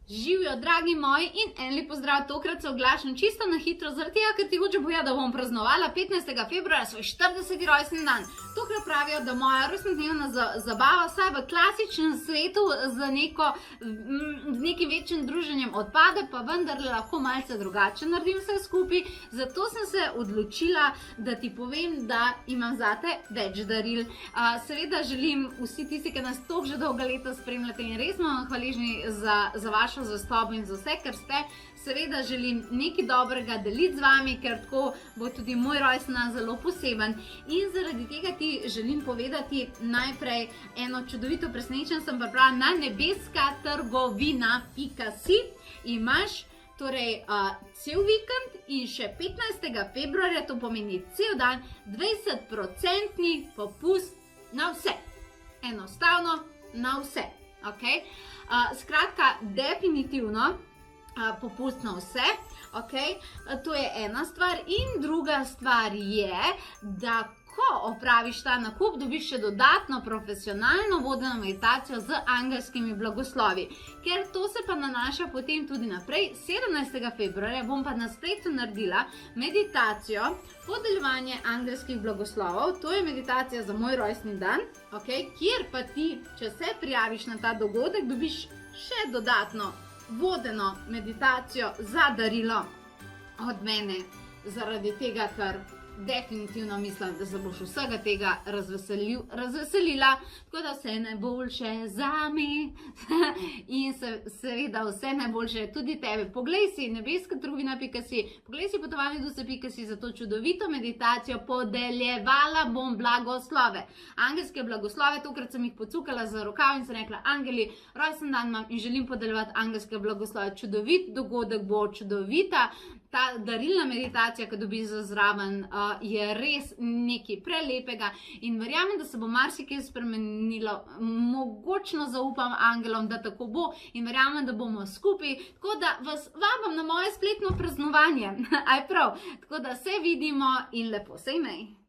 Živijo, dragi moji, in en lep pozdrav. Tokrat se oglašam čisto na hitro, zaradi tega, ker ti hoče povedati, da bom praznovala 15. februarja svoj 40. rojstni dan. Tokrat pravijo, da moja rojstnodnevna zabava vsaj v klasičnem svetu z nekim večjim druženjem odpade, pa vendar lahko malce drugače naredim vse skupaj. Zato sem se odločila, da ti povem, da imam zate več daril. Seveda želim vsi tisti, ki nas toliko že dolga leta spremljate in res smo hvaležni za vašo zvestobo in za vse, kar ste. Seveda želim nekaj dobrega deliti z vami, ker tako bo tudi moj rojstni dan zelo poseben. In zaradi tega ti želim povedati najprej eno čudovito presenečenje. Sem pripravila na nebeskatrgovina.si. Imaš torej cel vikend in še 15. februarja, to pomeni cel dan, 20% popust na vse. Enostavno na vse. Okay? Skratka, definitivno popust na vse, okay? To je ena stvar. In druga stvar je, da ko opraviš ta nakup, dobiš še dodatno profesionalno vodeno meditacijo z angelskimi blagoslovi. Ker to se pa nanaša potem tudi naprej. 17. februarja bom pa na spletu naredila meditacijo podeljevanje angelskih blagoslovov. To je meditacija za moj rojstni dan, okay? Kjer pa ti, če se prijaviš na ta dogodek, dobiš še dodatno vodeno meditacijo za darilo od mene, zaradi tega, ker definitivno mislim, da se boš vsega tega razveselila, tako da vse najboljše zame in seveda vse najboljše tudi tebe. Poglej si nebeskatrgovina.si, poglej si potovanjeduce.si za to čudovito meditacijo. Podeljevala bom blagoslove. Angelske blagoslove, tokrat sem jih pocukala za rokav in sem rekla, angeli, rojstni dan imam in želim podeljevati angelske blagoslove. Čudovit dogodek bo, čudovita. Ta darilna meditacija, ki dobiš za zraven, je res nekaj prelepega in verjamem, da se bo marsikaj spremenilo. Mogočno zaupam angelom, da tako bo in verjamem, da bomo skupaj. Tako da vas vabim na moje spletno praznovanje. Aj prav. Tako da se vidimo in lepo se imej.